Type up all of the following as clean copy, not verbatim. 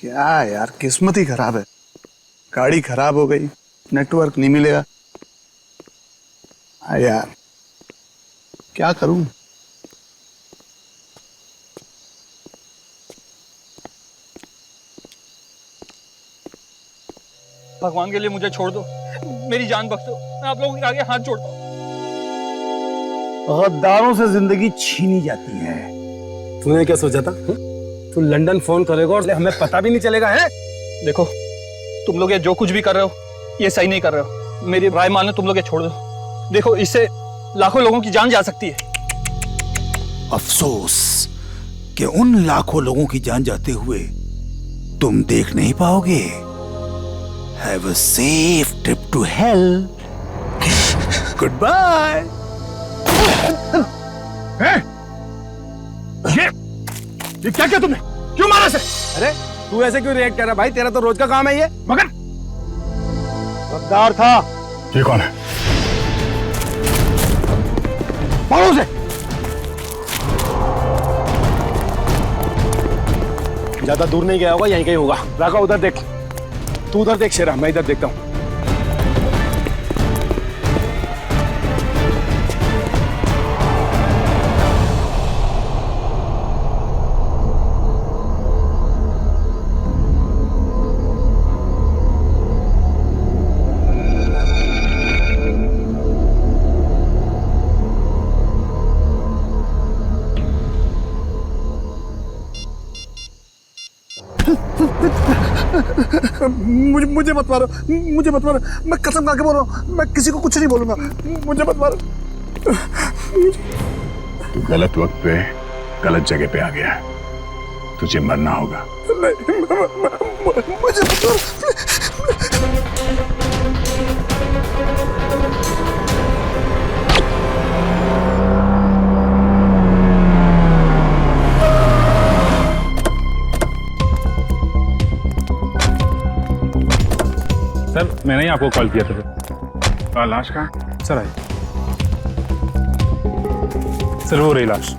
क्या यार, किस्मत ही खराब है। गाड़ी खराब हो गई, नेटवर्क नहीं मिलेगा। हाँ यार, क्या करूं। भगवान के लिए मुझे छोड़ दो, मेरी जान बख्शो, मैं आप लोगों के आगे हाथ जोड़ता हूँ। गद्दारों से जिंदगी छीनी जाती है। तूने क्या सोचा था? तू लंदन फोन करेगा और हमें पता भी नहीं चलेगा है? देखो, तुम लोग ये जो कुछ भी कर रहे हो ये सही नहीं कर रहे हो। मेरी राय मानो, तुम लोग ये छोड़ दो। देखो, इससे लाखों लोगों की जान जा सकती है। अफसोस कि उन लाखों लोगों की जान जाते हुए तुम देख नहीं पाओगे। Have a safe trip to hell. Goodbye. ये क्या किया तुमने? क्यों मारा से? अरे तू ऐसे क्यों रिएक्ट कर रहा भाई? तेरा तो रोज का काम है ये। मगर गद्दार था। ये कौन है? मारो उसे। ज्यादा दूर नहीं गया होगा, यहीं कहीं होगा। राका उधर देख, तू उधर देख शेरा, मैं इधर देखता हूँ। मुझे मत मारो, मुझे मत मारो। मैं कसम खा के बोल रहा हूँ, मैं किसी को कुछ नहीं बोलूंगा। मुझे मत मारो। तू गलत वक्त पे गलत जगह पे आ गया है, तुझे मरना होगा। नहीं, मुझे मत मारो। सर, मैंने ही आपको कॉल किया था। लाश कहाँ? Sir I. सर वो रही लाश।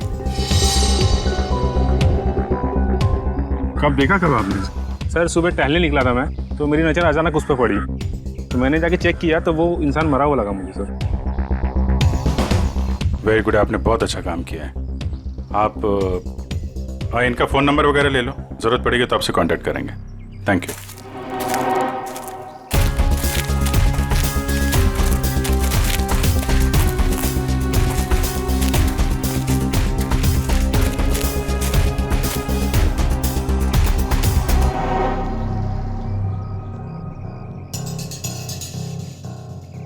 कब देखा, कब आपने? सर सुबह टहलने निकला था मैं, तो मेरी नज़र अचानक उस पर पड़ी, तो मैंने जाके चेक किया तो वो इंसान मरा हुआ लगा मुझे सर। वेरी गुड, आपने बहुत अच्छा काम किया है। आप इनका फ़ोन नंबर वगैरह ले लो, ज़रूरत पड़ेगी तो आपसे कांटेक्ट करेंगे। Thank you.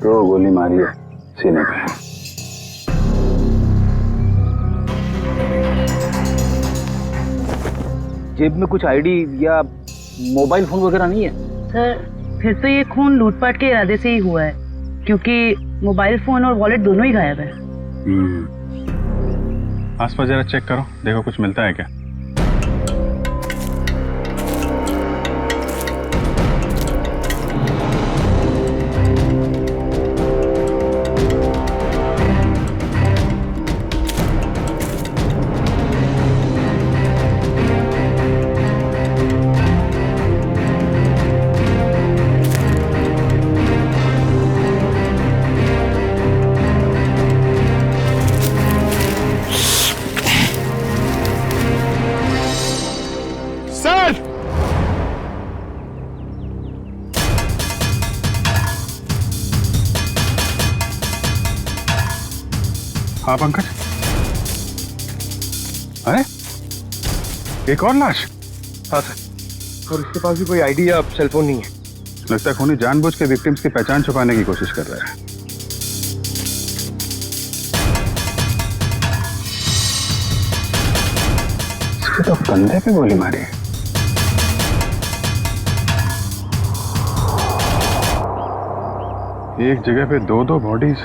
दो गोली मारी है सीने पे। जेब में कुछ आईडी या मोबाइल फोन वगैरह नहीं है? सर, फिर तो ये खून लूटपाट के इरादे से ही हुआ है, क्योंकि मोबाइल फोन और वॉलेट दोनों ही गायब है। आसपास जरा चेक करो, देखो कुछ मिलता है क्या। हाँ पंकज, अरे एक और लाश। हाँ सर, और इसके पास भी कोई आईडी या सेलफोन नहीं है। लगता है खूनी जानबूझ के विक्टिम्स की पहचान छुपाने की कोशिश कर रहा है। इसके तो कंधे पे गोली मारी है। एक जगह पे दो दो बॉडीज।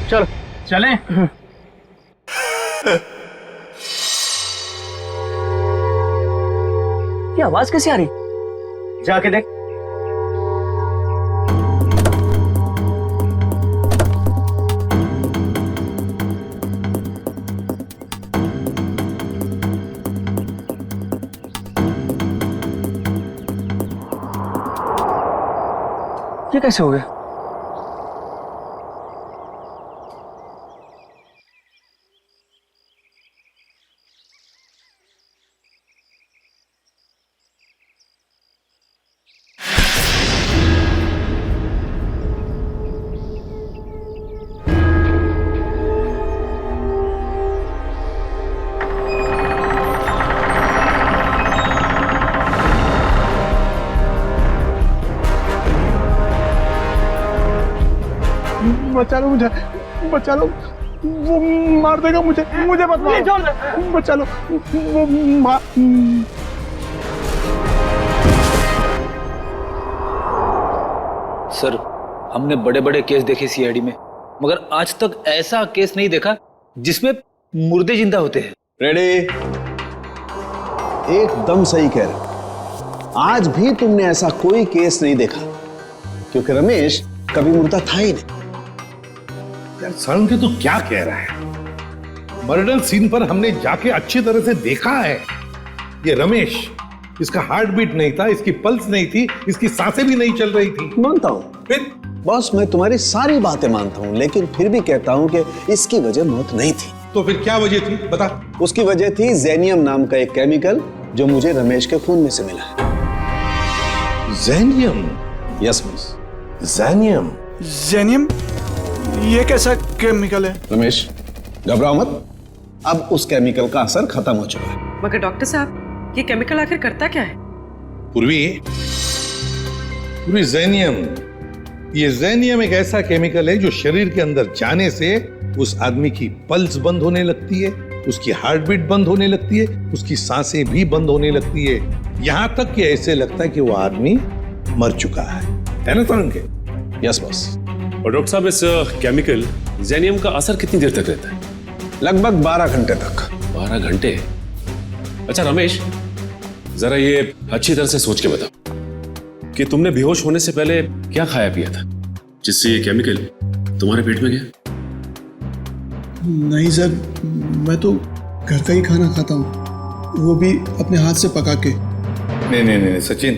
चलो चलें? ये आवाज कैसे आ रही? जाके देख। ये कैसे हो गया? बचा लो मुझे, बचा लो, वो मार देगा मुझे, मुझे मत मारो, बचा लो, वो मार। सर, हमने बड़े बड़े केस देखे सीआईडी में, मगर आज तक ऐसा केस नहीं देखा जिसमें मुर्दे जिंदा होते हैं। रेडी? एकदम सही कह रहे। आज भी तुमने ऐसा कोई केस नहीं देखा, क्योंकि रमेश कभी मुर्दा था ही नहीं। यार साळुंखे तू क्या कह रहा है? मर्डर सीन पर हमने जाके अच्छी तरह से देखा है। ये रमेश, इसका हार्ट बीट नहीं था, इसकी पल्स नहीं थी, इसकी सांसें भी नहीं चल रही थी। मानता हूं फिर बॉस, मैं तुम्हारी सारी बातें मानता हूं, लेकिन फिर भी कहता हूं कि इसकी वजह मौत नहीं थी। तो फिर क्या वजह थी, बता। उसकी वजह थी जेनियम नाम का एक केमिकल जो मुझे रमेश के खून में से मिला है। जेनियम? Yes boss. जेनियम? जेनियम? ये कैसा केमिकल है? रमेश घबराओ मत, अब उस केमिकल का असर खत्म हो चुका है। मगर डॉक्टर साहब, ये केमिकल आखिर करता क्या है? पूर्वी जेनियम, ये जेनियम एक ऐसा केमिकल है जो शरीर के अंदर जाने से उस आदमी की पल्स बंद होने लगती है, उसकी हार्ट बीट बंद होने लगती है, उसकी सांसें भी बंद होने लगती है, यहां तक कि ऐसे लगता है कि वो आदमी मर चुका है ना साळुंखे? Yes boss. और डॉक्टर साहब, इस केमिकल जेनियम का असर कितनी देर तक रहता है? लगभग 12 घंटे तक। 12 घंटे? अच्छा रमेश, जरा ये अच्छी तरह से सोच के बताओ कि तुमने बेहोश होने से पहले क्या खाया पिया था जिससे ये केमिकल तुम्हारे पेट में गया? नहीं सर, मैं तो घर का ही खाना खाता हूँ, वो भी अपने हाथ से पका के। नहीं सचिन,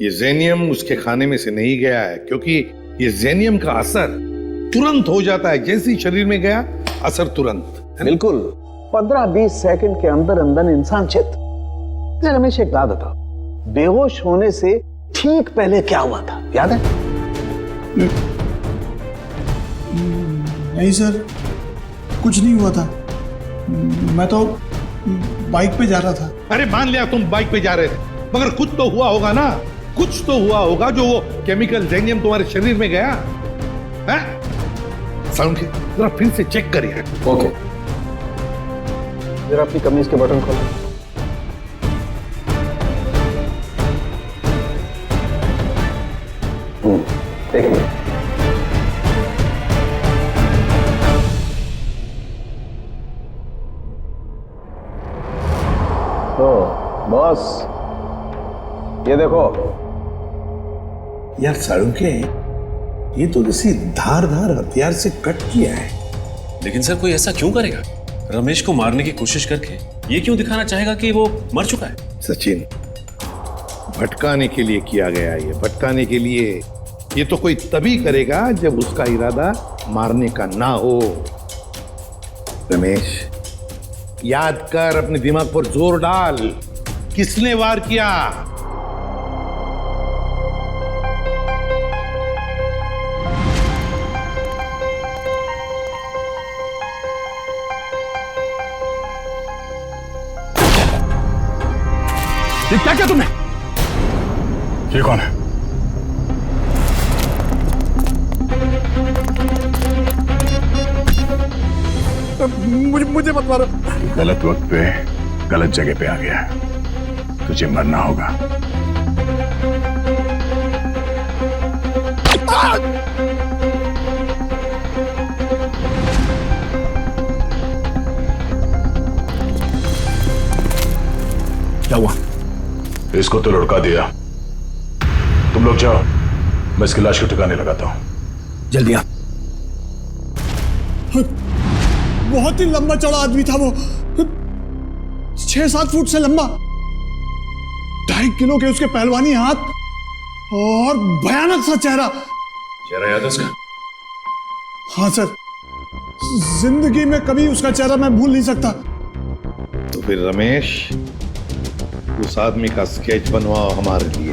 ये जेनियम उसके खाने में से नहीं गया है, क्योंकि ये जेनियम का असर तुरंत हो जाता है, जैसे ही शरीर में गया असर तुरंत। बिल्कुल 15-20 सेकंड के अंदर अंदर इंसान चित। रमेश एक बात बताओ, बेहोश होने से ठीक पहले क्या हुआ था, याद है? नहीं सर, कुछ नहीं हुआ था, मैं तो बाइक पे जा रहा था। अरे मान लिया तुम बाइक पे जा रहे थे, मगर कुछ तो हुआ होगा ना, कुछ तो हुआ होगा जो वो केमिकल जेनियम तुम्हारे शरीर में गया है। साळुंखे जरा फिर से चेक करिए। ओके, जरा अपनी कमीज के बटन खोलो। एक मिनट। तो बॉस, ये देखो। यार साळुंखे, ये तो किसी धारदार हथियार से कट किया है। लेकिन सर, कोई ऐसा क्यों करेगा? रमेश को मारने की कोशिश करके ये क्यों दिखाना चाहेगा कि वो मर चुका है? सचिन, भटकाने के लिए किया गया है, ये भटकाने के लिए। ये तो कोई तभी करेगा जब उसका इरादा मारने का ना हो। रमेश, याद कर, अपने दिमाग पर जोर डाल, किसने वार किया? ये क्या किया तुमने? ये कौन है? मुझे मत मारो। गलत वक्त पे गलत जगह पे आ गया है, तुझे मरना होगा। क्या हुआ? इसको तो लुढ़का दिया। तुम लोग जाओ, मैं इसकी लाश को ठिकाने लगाता हूं। जल्दी आ। बहुत ही लंबा चौड़ा आदमी था वो, 6-7 फुट से लंबा, 2.5 किलो के उसके पहलवानी हाथ और भयानक सा चेहरा। चेहरा याद है उसका? हाँ सर, जिंदगी में कभी उसका चेहरा मैं भूल नहीं सकता। तो फिर रमेश, उस आदमी का स्केच बनवाओ हमारे लिए।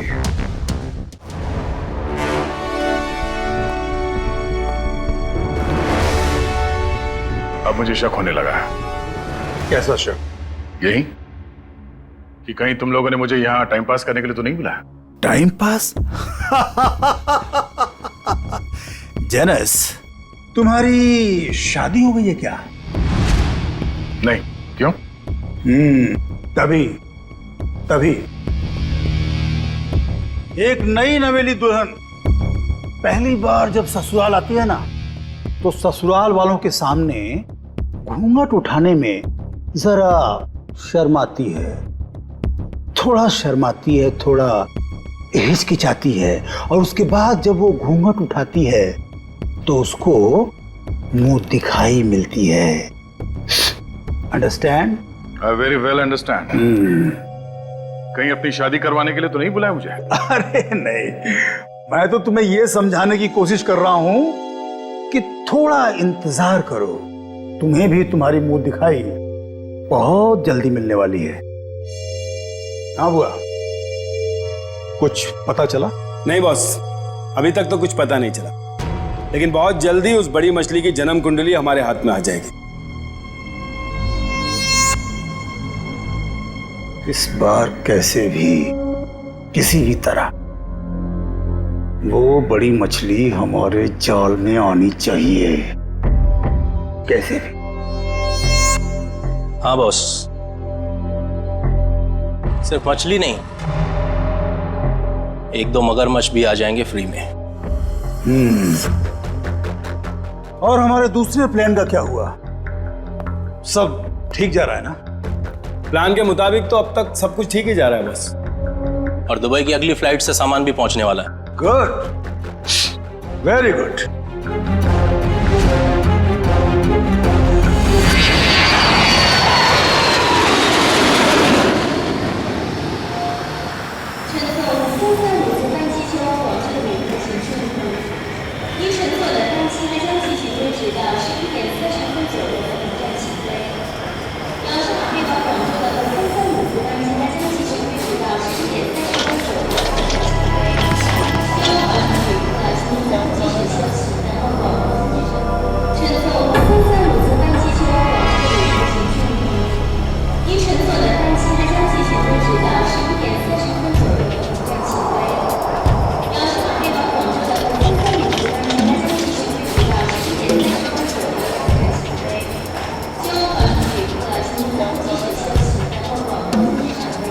अब मुझे शक होने लगा है। कैसा शक? यही कि कहीं तुम लोगों ने मुझे यहां टाइम पास करने के लिए तो नहीं बुलाया? Time pass? जेनस, तुम्हारी शादी हो गई है क्या? नहीं। क्यों? तभी एक नई नवेली दुल्हन पहली बार जब ससुराल आती है ना, तो ससुराल वालों के सामने घूंघट उठाने में जरा शर्माती है, थोड़ा हिचकिचाती है, और उसके बाद जब वो घूंघट उठाती है तो उसको मुंह दिखाई मिलती है। Understand? I very well understand. कहीं अपनी शादी करवाने के लिए तो नहीं बुलाया मुझे? अरे नहीं, मैं तो तुम्हें यह समझाने की कोशिश कर रहा हूं कि थोड़ा इंतजार करो, तुम्हें भी तुम्हारी मुंह दिखाई बहुत जल्दी मिलने वाली है। हाँ बुआ, कुछ पता चला? नहीं बॉस, अभी तक तो कुछ पता नहीं चला, लेकिन बहुत जल्दी उस बड़ी मछली की जन्म कुंडली हमारे हाथ में आ जाएगी। इस बार कैसे भी, किसी भी तरह वो बड़ी मछली हमारे जाल में आनी चाहिए, कैसे भी। हाँ बॉस, सिर्फ मछली नहीं, 1-2 मगरमच्छ भी आ जाएंगे फ्री में। और हमारे दूसरे प्लान का क्या हुआ? सब ठीक जा रहा है ना? प्लान के मुताबिक तो अब तक सब कुछ ठीक ही जा रहा है बस। और दुबई की अगली फ्लाइट से सामान भी पहुंचने वाला है। Good, very good.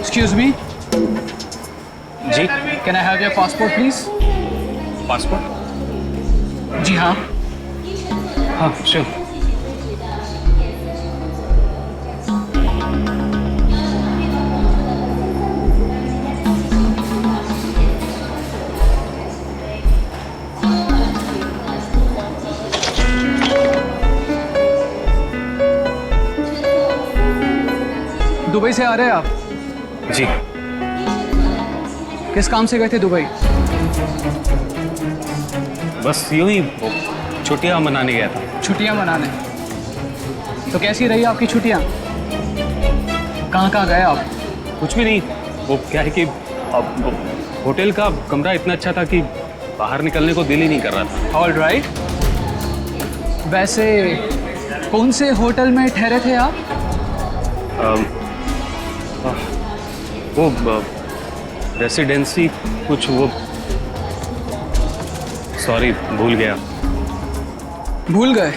Excuse me. जी, can I have your passport please? Passport? जी हाँ। हाँ, sure. दुबई से आ रहे हैं आप? जी। किस काम से गए थे दुबई? बस यूं ही छुट्टियां मनाने गया था। छुट्टियां मनाने? तो कैसी रही आपकी छुट्टियां? कहाँ गए आप? कुछ भी नहीं, वो क्या है कि होटल का कमरा इतना अच्छा था कि बाहर निकलने को दिल ही नहीं कर रहा था। All right. वैसे कौन से होटल में ठहरे थे आप? वो रेसिडेंसी कुछ, वो सॉरी भूल गया। भूल गए?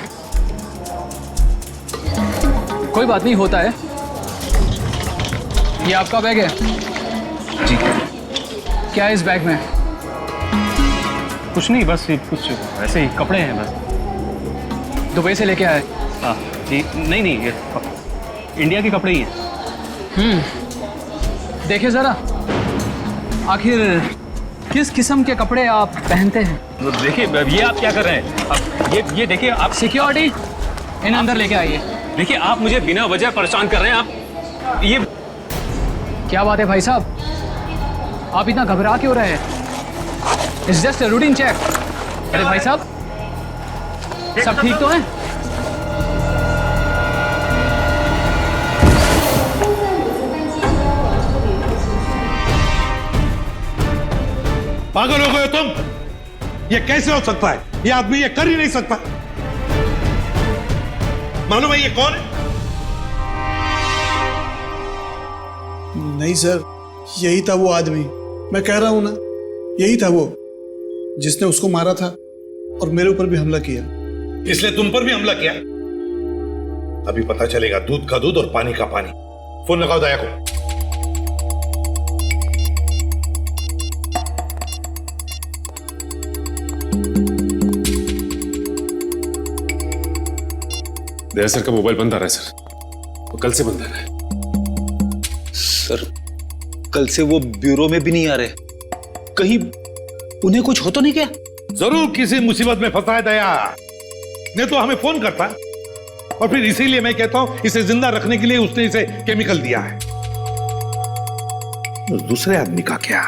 कोई बात नहीं, होता है। ये आपका बैग है? जी। क्या है इस बैग में? कुछ नहीं, बस ये कुछ ऐसे ही कपड़े हैं बस। दुबई से लेके आए? जी नहीं, ये इंडिया के कपड़े ही हैं। देखिए जरा। आखिर किस किस्म के कपड़े आप पहनते हैं? देखिए ये आप क्या कर रहे हैं? अब ये देखिए आप सिक्योरिटी इन अंदर लेके आइए। देखिए आप मुझे बिना वजह परेशान कर रहे हैं। आप ये क्या बात है भाई साहब, आप इतना घबरा क्यों रहे हैं? It's just a routine check. अरे भाई साहब सब ठीक तो है? पागल हो गए हो तुम? ये कैसे हो सकता है? ये आदमी ये कर ही नहीं सकता। मालूम है ये कौन है? नहीं सर, यही था वो आदमी। मैं कह रहा हूं ना, यही था वो जिसने उसको मारा था और मेरे ऊपर भी हमला किया। इसलिए तुम पर भी हमला किया? अभी पता चलेगा दूध का दूध और पानी का पानी। फोन लगाओ दया को। दया सर का मोबाइल बंद आ रहा है सर, वो कल से बंद आ रहा है। सर कल से वो ब्यूरो में भी नहीं आ रहे, कहीं उन्हें कुछ हो तो नहीं क्या? जरूर किसी मुसीबत में फंसा है दया, नहीं तो हमें फोन करता। और फिर इसीलिए मैं कहता हूं इसे जिंदा रखने के लिए उसने इसे केमिकल दिया है। उस दूसरे आदमी का क्या?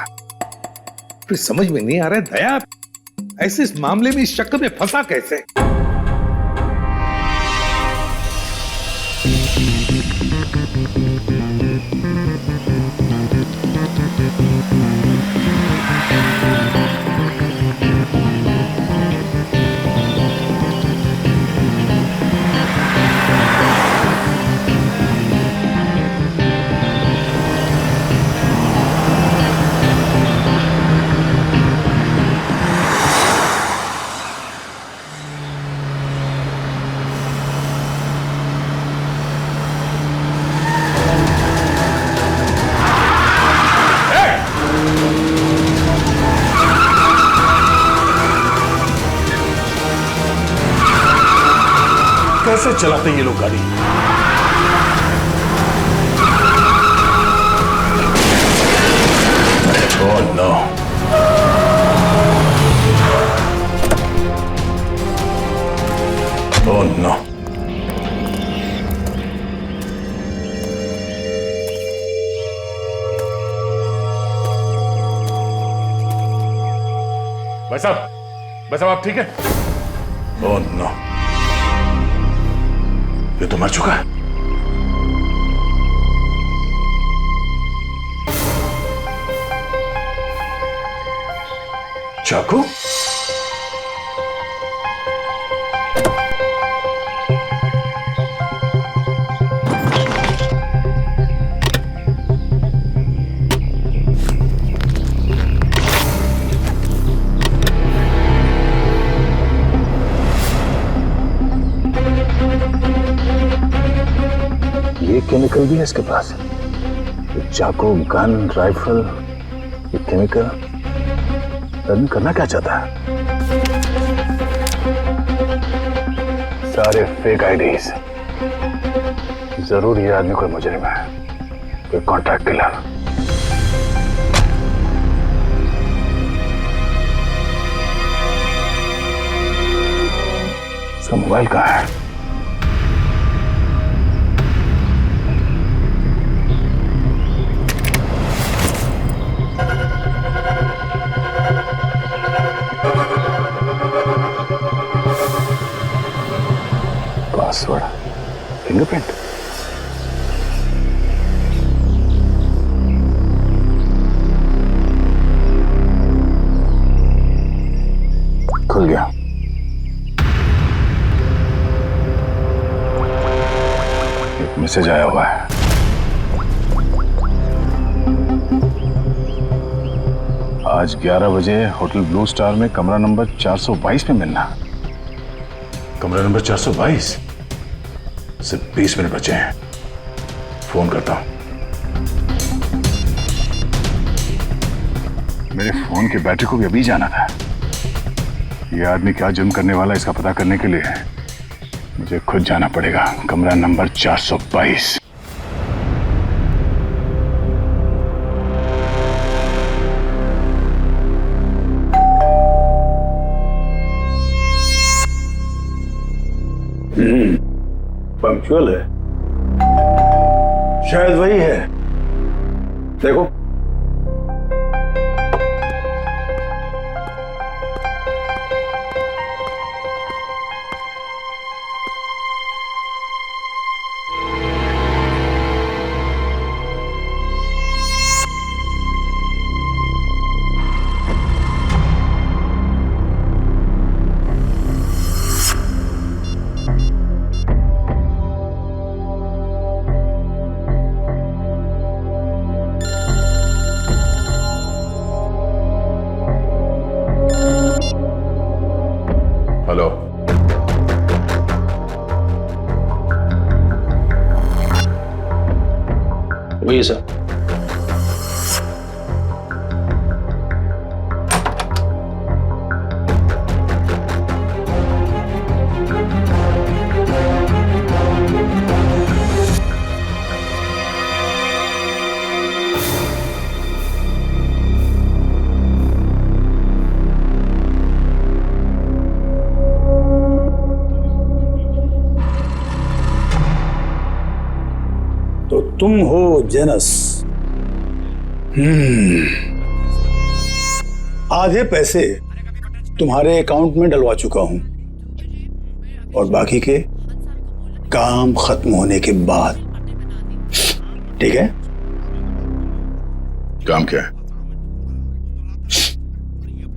फिर समझ में नहीं आ रहा है दया ऐसे इस मामले में इस चक्कर में फंसा कैसे? कैसे चलाते हैं ये लोग गाड़ी? Oh no. Oh no. भाई साहब आप ठीक है? ओह नो, ये तो मर चुका है। चाकू? ये केमिकल भी है इसके पास। ये चाकू, गन, राइफल, ये केमिकल रन करना क्या चाहता है? सारे फेक आईडीज। जरूर ये आदमी कोई मुजरिम है, कोई कॉन्ट्रैक्ट किलर। इसका मोबाइल कहाँ है? Password, fingerprint. खुल गया। एक मैसेज आया हुआ है। आज 11 बजे होटल ब्लू स्टार में कमरा नंबर 422 में मिलना। कमरा नंबर 422? सिर्फ 20 मिनट बचे हैं, फोन करता हूं। मेरे फोन की बैटरी को भी अभी जाना था। ये आदमी क्या जुर्म करने वाला है इसका पता करने के लिए मुझे खुद जाना पड़ेगा। कमरा नंबर 422। पंक्चुअल है, शायद वही है। देखो, हेलो, वही सर। तो तुम हो जेनस। आधे पैसे तुम्हारे अकाउंट में डलवा चुका हूं और बाकी के काम खत्म होने के बाद। ठीक है? काम क्या है?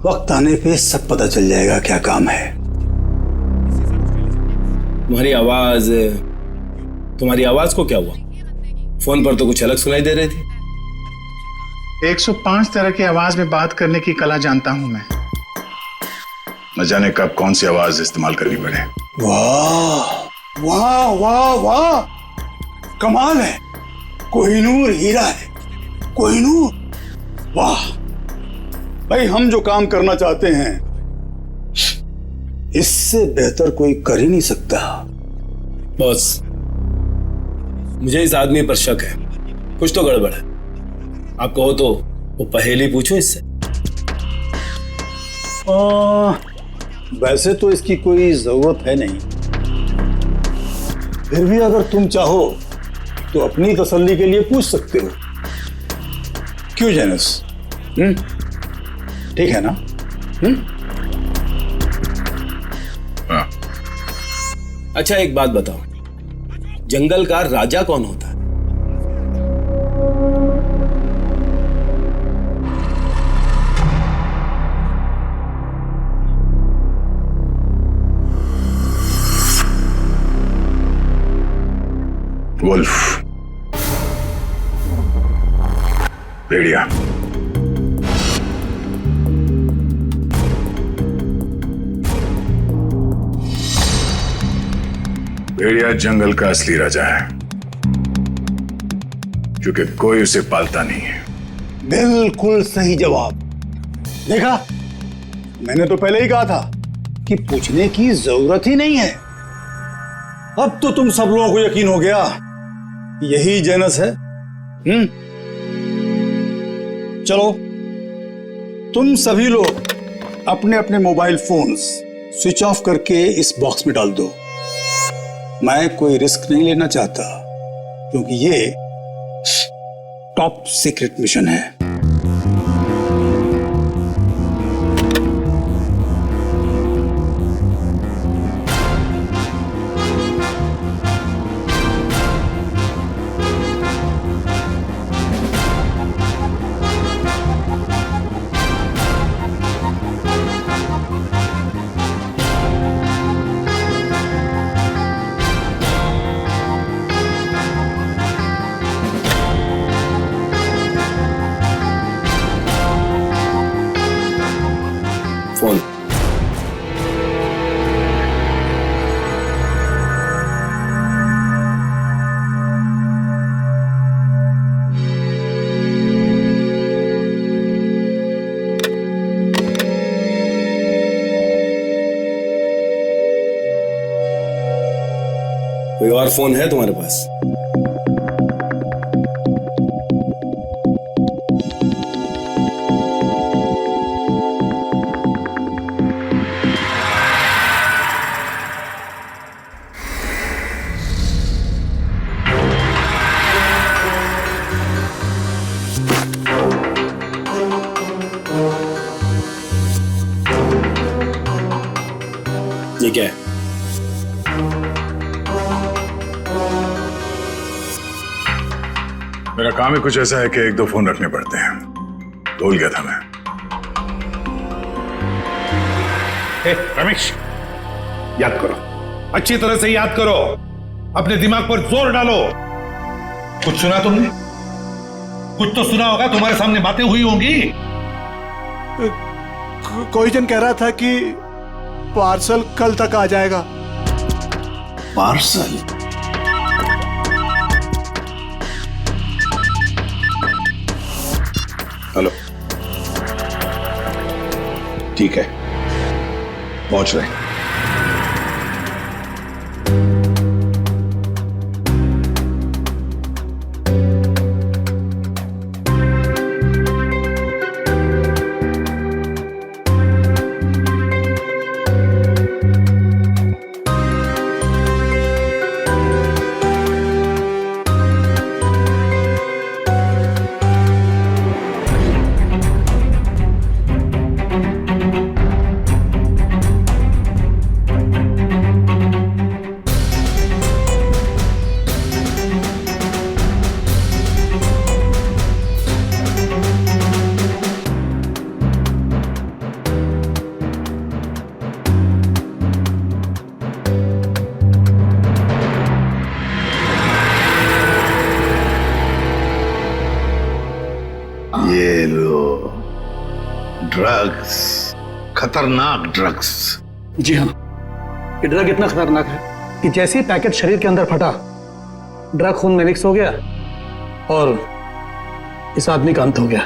वक्त आने पे सब पता चल जाएगा क्या काम है। तुम्हारी आवाज को क्या हुआ? फोन पर तो कुछ अलग सुनाई दे रही थी। 105 तरह की आवाज में बात करने की कला जानता हूं मैं। न जाने कब कौन सी आवाज इस्तेमाल करनी पड़े। वाह वाह वाह वाह, कमाल है। कोहिनूर हीरा है, कोहिनूर। वाह भाई, हम जो काम करना चाहते हैं इससे बेहतर कोई कर ही नहीं सकता। बॉस, मुझे इस आदमी पर शक है, कुछ तो गड़बड़ है। आप कहो तो वो पहेली पूछो इससे। वैसे तो इसकी कोई जरूरत है नहीं, फिर भी अगर तुम चाहो तो अपनी तसल्ली के लिए पूछ सकते हो। क्यों जेनस? ठीक है ना? हाँ। अच्छा, एक बात बताओ, जंगल का राजा कौन होता है? वुल्फ, भेड़िया। भेड़िया जंगल का असली राजा है, क्योंकि कोई उसे पालता नहीं है। बिल्कुल सही जवाब। देखा, मैंने तो पहले ही कहा था कि पूछने की जरूरत ही नहीं है। अब तो तुम सब लोगों को यकीन हो गया, यही जेनस है। चलो, तुम सभी लोग अपने अपने मोबाइल फोन्स स्विच ऑफ करके इस बॉक्स में डाल दो। मैं कोई रिस्क नहीं लेना चाहता, क्योंकि ये टॉप सीक्रेट मिशन है। फोन। कोई और फोन है तुम्हारे पास? ये क्या है? मेरा काम ही कुछ ऐसा है कि एक दो फोन रखने पड़ते हैं। भूल गया था मैं। रमेश, याद करो, अच्छी तरह से याद करो, अपने दिमाग पर जोर डालो। कुछ सुना तुमने? कुछ तो सुना होगा, तुम्हारे सामने बातें हुई होंगी। कोई जन कह रहा था कि पार्सल कल तक आ जाएगा। पार्सल? हेलो, ठीक है, पहुंच रहे हैं। ये लो ड्रग्स, खतरनाक ड्रग्स। जी हाँ, ये ड्रग इतना खतरनाक है कि जैसे ही पैकेट शरीर के अंदर फटा, ड्रग खून में मिक्स हो गया और इस आदमी का अंत हो गया।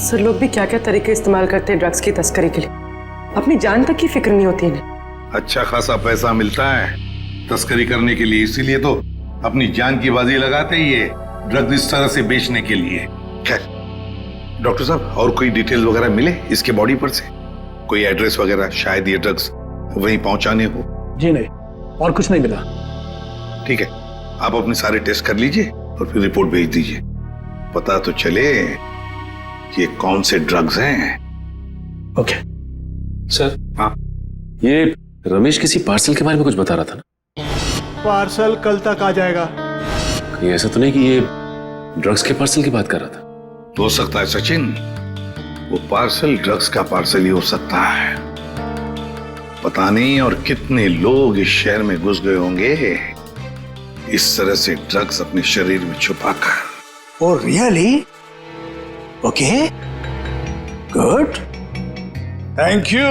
सर, लोग भी क्या क्या तरीके इस्तेमाल करते हैं ड्रग्स की तस्करी के लिए, अपनी जान तक की फिक्र नहीं होती इन्हें। अच्छा खासा पैसा मिलता है तस्करी करने के लिए, इसीलिए तो अपनी जान की बाजी लगाते ही ये ड्रग्स इस तरह से बेचने के लिए। खैर डॉक्टर साहब, और कोई डिटेल वगैरह मिले इसके बॉडी पर से? कोई एड्रेस वगैरह, शायद ये ड्रग्स वहीं पहुंचाने हो? जी नहीं, और कुछ नहीं मिला। ठीक है, आप अपने सारे टेस्ट कर लीजिए और फिर रिपोर्ट भेज दीजिए, पता तो चले कि ये कौन से ड्रग्स हैं। Okay sir. हाँ, ये रमेश किसी पार्सल के बारे में कुछ बता रहा था ना? पार्सल कल तक आ जाएगा। कहीं ऐसा तो नहीं कि ये ड्रग्स के पार्सल की बात कर रहा था? हो सकता है सचिन, वो पार्सल ड्रग्स का पार्सल ही हो सकता है। पता नहीं और कितने लोग इस शहर में घुस गए होंगे इस तरह से ड्रग्स अपने शरीर में छुपाकर। Oh really? Okay, good, thank you.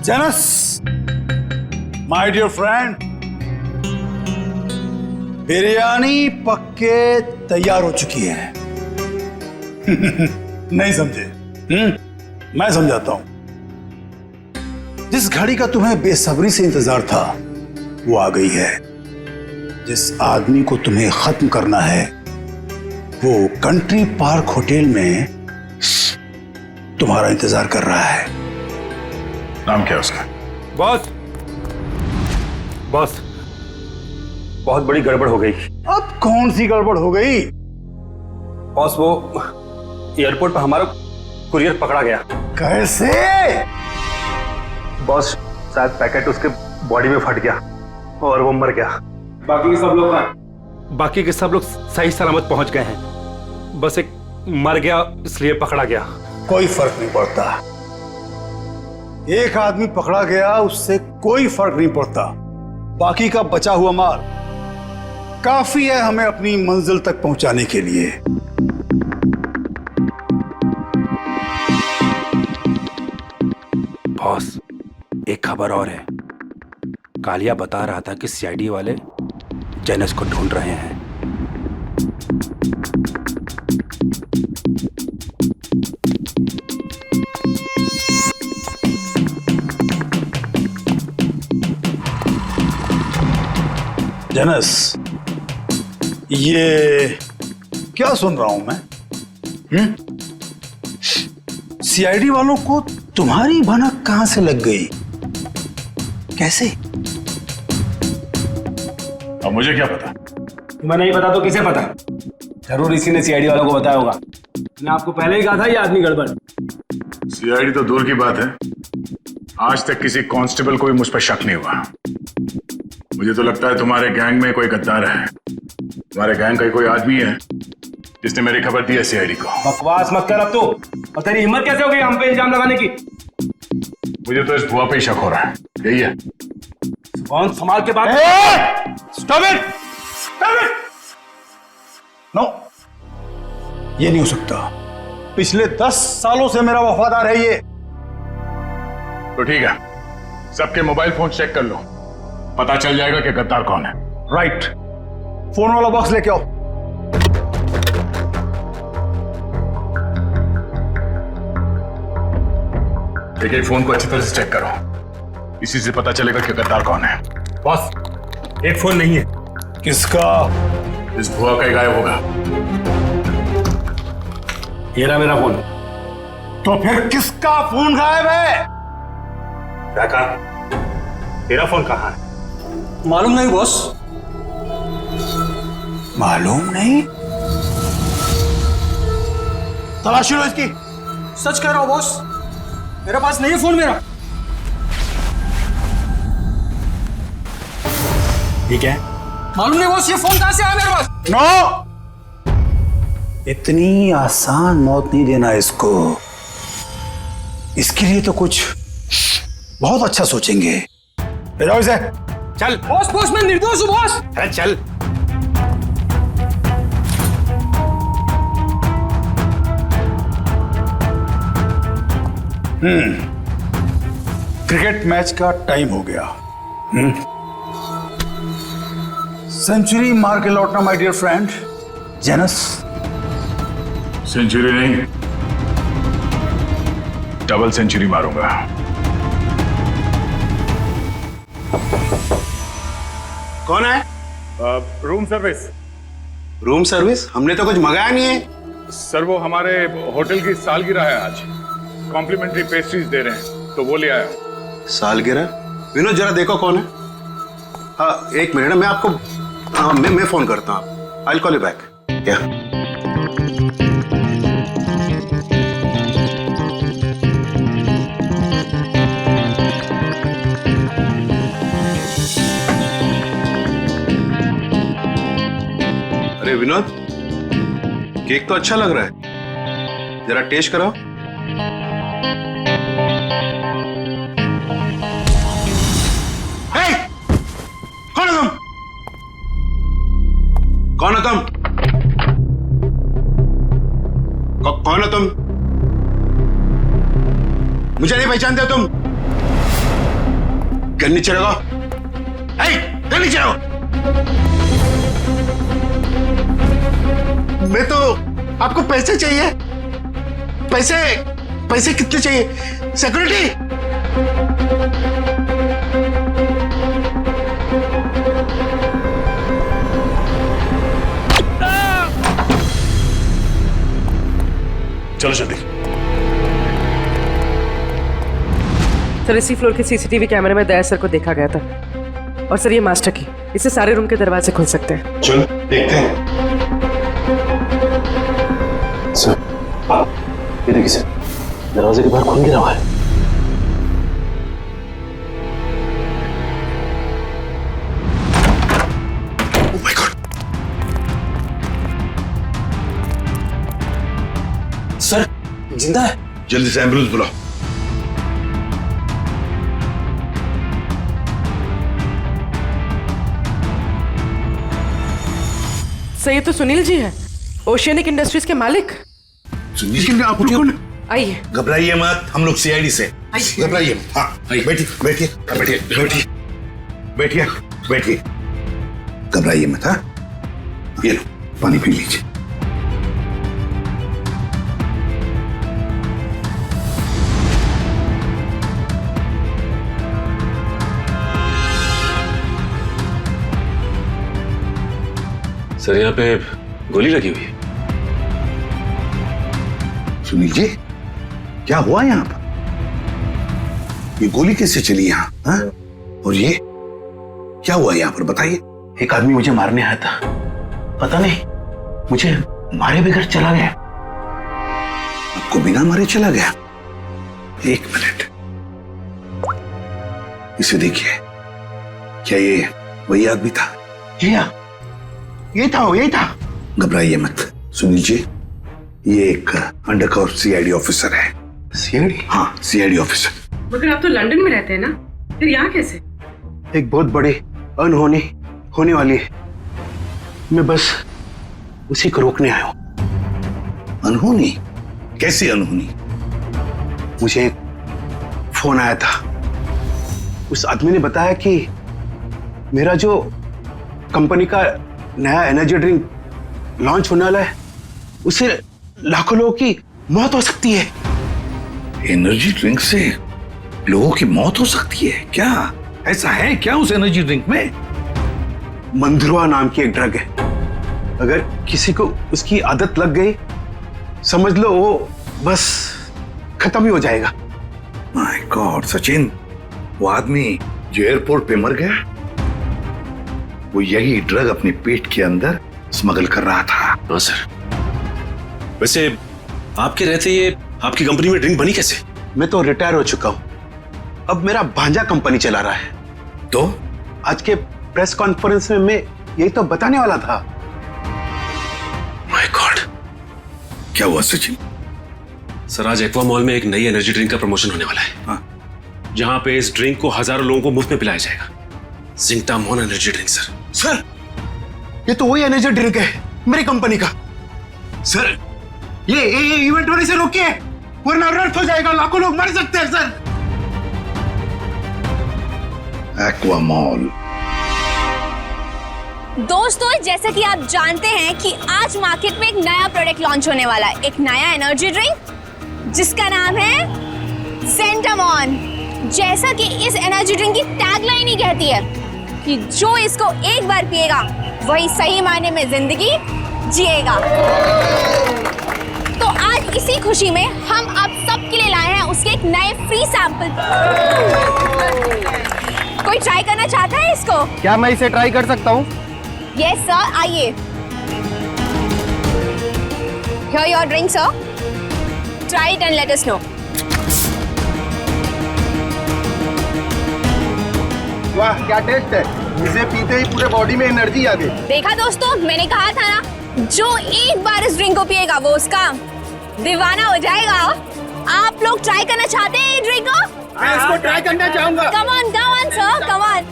जेनस, माय डियर फ्रेंड, बिरयानी पक्के तैयार हो चुकी है। नहीं समझे? मैं समझाता हूं। जिस घड़ी का तुम्हें बेसब्री से इंतजार था वो आ गई है। जिस आदमी को तुम्हें खत्म करना है वो कंट्री पार्क होटल में तुम्हारा इंतजार कर रहा है। नाम क्या है उसका? बॉस, बॉस, बहुत बड़ी गड़बड़ हो गई। अब कौन सी गड़बड़ हो गई? बॉस, वो एयरपोर्ट पर हमारा कुरियर पकड़ा गया। कैसे? बॉस, शायद पैकेट उसके बॉडी में फट गया और वो मर गया। बाकी के सब लोग सही सलामत पहुंच गए हैं, बस एक मर गया इसलिए पकड़ा गया। कोई फर्क नहीं पड़ता, एक आदमी पकड़ा गया उससे कोई फर्क नहीं पड़ता। बाकी का बचा हुआ माल काफी है हमें अपनी मंजिल तक पहुंचाने के लिए। बॉस, एक खबर और है। कालिया बता रहा था कि सीआईडी वाले जेनस को ढूंढ रहे हैं। जेनस, ये क्या सुन रहा हूं मैं? सीआईडी वालों को तुम्हारी भनक कहां से लग गई? कैसे? अब मुझे क्या पता? तुम्हें नहीं पता तो किसे पता? जरूर इसी ने सीआईडी वालों को बताया होगा। मैंने आपको पहले ही कहा था ये आदमी गड़बड़। सीआईडी तो दूर की बात है, आज तक किसी कांस्टेबल को भी मुझ पर शक नहीं हुआ। मुझे तो लगता है तुम्हारे गैंग में कोई गद्दार है। तुम्हारे गैंग का कोई आदमी है जिसने मेरी खबर दी है सीआईडी को। बकवास मत कर अब तो। और तेरी हिम्मत कैसे हो गई हम पे इल्जाम लगाने की? मुझे तो इस बुआ पे ही शक हो रहा है। यही है। कौन संभाल के बात? Stop it! Stop it! No, ये नहीं हो सकता। पिछले 10 सालों से मेरा वफादार है ये। तो ठीक है, सबके मोबाइल फोन चेक कर लो, पता चल जाएगा कि गद्दार कौन है। राइट, फोन वाला बॉक्स लेके आओ। एक फोन को अच्छी तरह से चेक करो, इसी से पता चलेगा कि गद्दार कौन है। बॉस, एक फोन नहीं है। किसका? इस बुआ का ही गायब होगा। ये रहा मेरा फोन। तो फिर किसका फोन गायब है? क्या? तेरा फोन कहाँ है? मालूम नहीं बॉस। मालूम नहीं? तलाशी लो इसकी। सच कह रहा हूं बॉस, मेरे पास नहीं है फोन मेरा। ठीक है, मालूम नहीं बॉस, ये फोन कहां से आया मेरे पास? नो, इतनी आसान मौत नहीं देना इसको। इसके लिए तो कुछ बहुत अच्छा सोचेंगे। ले जाओ इसे। चल बॉस, बॉस मैं निर्दोष हूं बॉस। अरे चल। क्रिकेट मैच का टाइम हो गया। सेंचुरी मार के लौटना माय डियर फ्रेंड जेनस। सेंचुरी नहीं, डबल सेंचुरी मारूंगा। कौन है? Room service. Room service? हमने तो कुछ मंगाया नहीं है। सर वो हमारे होटल की सालगिरह है आज, कॉम्प्लीमेंट्री पेस्ट्रीज दे रहे हैं तो वो ले आया। सालगिरह? विनोद जरा देखो कौन है। हाँ एक मिनट, मैं आपको मैं फोन करता हूँ। I will call you back. क्या? अरे विनोद, केक तो अच्छा लग रहा है, जरा टेस्ट कराओ। कौन है तुम? कौन है तुम? कौन है तुम? मुझे नहीं पहचानते तुम? गन नीचे रखो। गन नीचे रखो। मैं तो आपको पैसे चाहिए। पैसे? पैसे कितने चाहिए? सिक्योरिटी? चलो जल्दी। सर इसी फ्लोर के सीसीटीवी कैमरे में दया सर को देखा गया था। और सर ये मास्टर की, इससे सारे रूम के दरवाजे खुल सकते हैं। चलो देखते हैं। सर ये देखिए सर, दरवाजे के बाहर खून गिरा हुआ है। Oh my God. सर जिंदा है। जल्दी से एम्बुलेंस बुलाओ। सर ये तो सुनील जी हैं, ओशियनिक इंडस्ट्रीज के मालिक। सुनील, आप कौन? आइए। घबराइए मत, हम लोग सीआईडी से। घबराइए मत। हाँ बैठिए बैठिए बैठिए बैठिए बैठिए बैठिए। घबराइए मत। हाँ ये लो पानी पी लीजिए। सर यहाँ पे गोली लगी हुई है। सुनील जी, क्या हुआ यहाँ पर? ये गोली कैसे चली यहाँ? हाँ? और ये क्या हुआ यहाँ पर बताइए। एक आदमी मुझे मारने आया था, पता नहीं मुझे मारे बगैर चला गया। आपको बिना मारे चला गया? एक मिनट, इसे देखिए, क्या ये वही आदमी था? जी हाँ, यही था। घबराइए मत सुनील जी, ये एक अंडरकवर सीआईडी ऑफिसर है। सीआईडी? हाँ, सीआईडी ऑफिसर। मगर आप तो लंदन में रहते हैं ना, फिर यहाँ कैसे? एक बहुत बड़ी अनहोनी होने वाली है, मैं बस उसी को रोकने आया हूं। अनहोनी? कैसी अनहोनी? मुझे एक फोन आया था, उस आदमी ने बताया कि मेरा जो कंपनी का नया एनर्जी ड्रिंक लॉन्च होने वाला है, उससे लाखों लोगों की मौत हो सकती है। एनर्जी ड्रिंक से लोगों की मौत हो सकती है? क्या ऐसा है क्या उस एनर्जी ड्रिंक में? मंधुआ नाम की एक ड्रग है, अगर किसी को उसकी आदत लग गई, समझ लो वो बस खत्म ही हो जाएगा। माय गॉड सचिन, वो आदमी जो एयरपोर्ट पे मर गया, वो यही ड्रग अपने पेट के अंदर स्मगल कर रहा था। हाँ सर। वैसे आपके रहते ये आपकी कंपनी में ड्रिंक बनी कैसे? मैं तो रिटायर हो चुका हूं, अब मेरा भांजा कंपनी चला रहा है। तो आज के प्रेस कॉन्फ्रेंस में मैं यही तो बताने वाला था। माय गॉड, क्या हुआ सचिन? सर आज एक्वा मॉल में एक नई एनर्जी ड्रिंक का प्रमोशन होने वाला है। हाँ। जहां पे इस ड्रिंक को हजारों लोगों को मुफ्त में पिलाया जाएगा। जिंकटामॉन एनर्जी ड्रिंक सर। सर, ये तो वही एनर्जी ड्रिंक है मेरी कंपनी का। सर, ये इवेंट होने से रोकिए, वरना अनर्थ हो जाएगा, लाखों लोग मर सकते हैं सर। Aqua mall. दोस्तों, जैसा कि आप जानते हैं कि आज मार्केट में एक नया प्रोडक्ट लॉन्च होने वाला है, एक नया एनर्जी ड्रिंक जिसका नाम है ज़ेंटामॉन। जैसा कि इस एनर्जी ड्रिंक की टैगलाइन ही कहती है कि जो इसको एक बार पिएगा वही सही मायने में जिंदगी जिएगा। तो आज इसी खुशी में हम आप सबके लिए लाए हैं उसके एक नए फ्री सैंपल। कोई ट्राई करना चाहता है इसको? क्या मैं इसे ट्राई कर सकता हूँ? यस सर, आइए। Here your drink, sir. Try it and let us know. वाह, क्या टेस्ट है! इसे पीते ही पूरे बॉडी में एनर्जी आ गई। देखा दोस्तों, मैंने कहा था ना, जो एक बार इस ड्रिंक को पिएगा वो उसका दीवाना हो जाएगा। आप लोग ट्राई करना चाहते हैं ये ड्रिंक को? मैं इसको ट्राई करना चाहूंगा। Come on, sir, come on.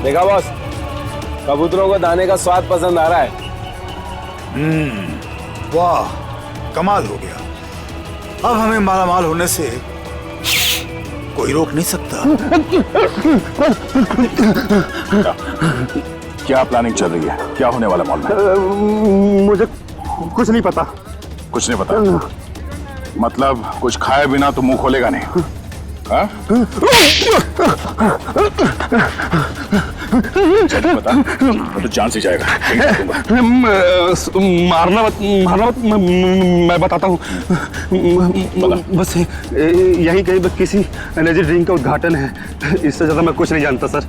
देखा बॉस, कबूतरों को दाने का स्वाद पसंद आ रहा है। वाह, कमाल हो गया। अब हमें मालामाल होने से कोई रोक नहीं सकता। क्या प्लानिंग चल रही है? क्या होने वाला मॉल में? मुझे कुछ नहीं पता। कुछ नहीं पता? मतलब कुछ खाए बिना तो मुंह खोलेगा नहीं? हाँ? बता, तो जान से जाएगा। मारना मत, मैं बताता हूँ। बस यही कहीं किसी एनर्जी ड्रिंक का उद्घाटन है, इससे ज्यादा मैं कुछ नहीं जानता सर।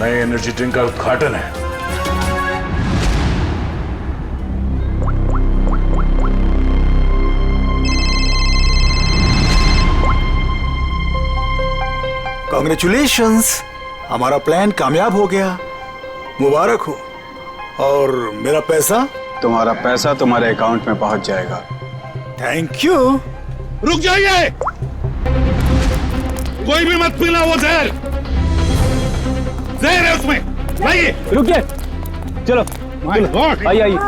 नए एनर्जी ड्रिंक का उद्घाटन है? कांग्रेचुलेशंस, हमारा प्लान कामयाब हो गया। मुबारक हो। और मेरा पैसा? तुम्हारा पैसा तुम्हारे अकाउंट में पहुंच जाएगा। Thank you. रुक जाइए, कोई भी मत पीना वो जहर। जहर है उसमें। लाइए। रुकिए, चलो आइए।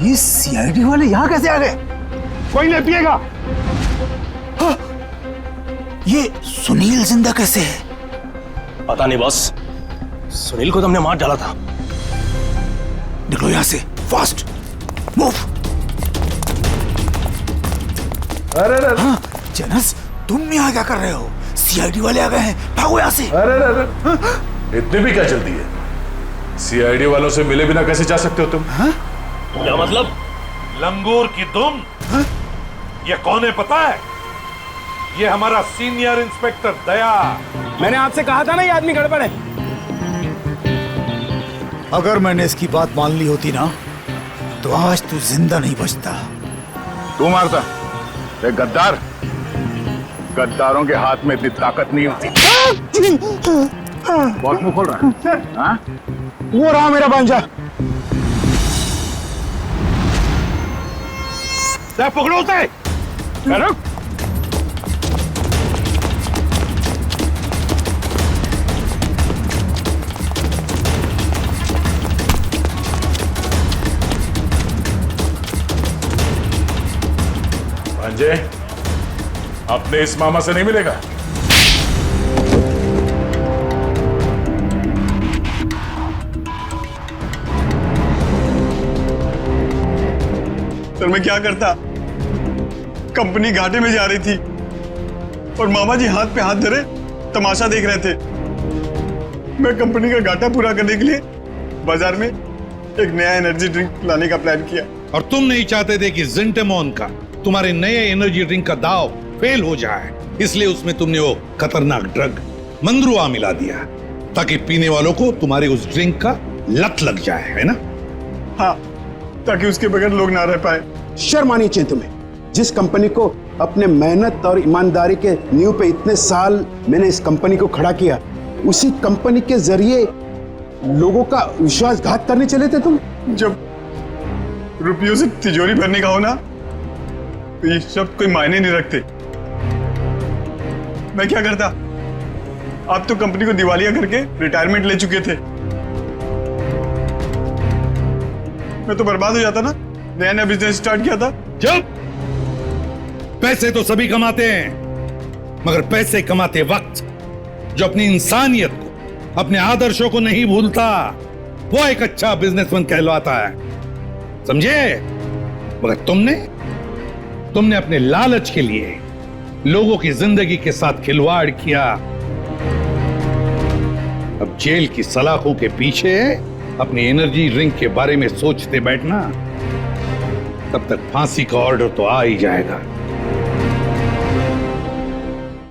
ये सीआईडी वाले यहाँ कैसे आ गए? कोई नहीं पिएगा। हाँ, ये सुनील जिंदा कैसे है? पता नहीं बॉस, सुनील को तुमने मार डाला था। निकलो यहाँ से, फास्ट मूव। अरे हाँ, जनस, तुम यहाँ क्या कर रहे हो? सीआईडी वाले आ गए हैं, भागो यहाँ से। अरे इतनी भी क्या जल्दी है? सीआईडी वालों से मिले बिना कैसे जा सकते हो तुम? हाँ? क्या मतलब? लंगूर की दुम। हाँ? ये कौन है पता है? ये हमारा सीनियर इंस्पेक्टर दया। मैंने आपसे कहा था ना ये आदमी गड़बड़ है। अगर मैंने इसकी बात मान ली होती ना, तो आज तू जिंदा नहीं बचता। तू मारता? एक गद्दार, गद्दारों के हाथ में इतनी ताकत नहीं होती। बहुत मुंह खोल रहा है। हाँ? वो रहा मेरा भांजा। पकड़ो उसे। रुक। भांजे, अपने इस मामा से नहीं मिलेगा। सर मैं क्या करता? कंपनी घाटे में जा रही थी और मामा जी हाथ पे हाथ धरे तमाशा देख रहे थे। मैं कंपनी का घाटा पूरा करने के लिए बाजार में एक नया एनर्जी ड्रिंक लाने का प्लान किया। और तुम नहीं चाहते थे कि जिंटेमॉन का, तुम्हारे नए एनर्जी ड्रिंक का दाव फेल हो जाए, इसलिए उसमें तुमने वो खतरनाक ड्रग मंद्रुआ मिला दिया ताकि पीने वालों को तुम्हारे उस ड्रिंक का लत लग जाए, है ना? हाँ, ताकि उसके बगैर लोग ना रह पाए। शर्म आनी चाहिए तुम्हें। जिस कंपनी को अपने मेहनत और ईमानदारी के नींव पे इतने साल मैंने इस कंपनी को खड़ा किया, उसी कंपनी के जरिए लोगों का विश्वासघात करने चले थे तुम। जब रुपयों से तिजोरी भरने का हो ना, तो ये सब कोई मायने नहीं रखते। मैं क्या करता? आप तो कंपनी को दिवालिया करके रिटायरमेंट ले चुके थे। मैं तो बर्बाद हो जाता ना, नया नया बिजनेस स्टार्ट किया था। चुप! पैसे तो सभी कमाते हैं, मगर पैसे कमाते वक्त जो अपनी इंसानियत को, अपने आदर्शों को नहीं भूलता, वो एक अच्छा बिजनेसमैन कहलाता है, समझे? मगर तुमने अपने लालच के लिए लोगों की जिंदगी के साथ खिलवाड़ किया। अब जेल की सलाखों के पीछे अपनी एनर्जी ड्रिंक के बारे में सोचते बैठना, तब तक फांसी का ऑर्डर तो आ ही जाएगा।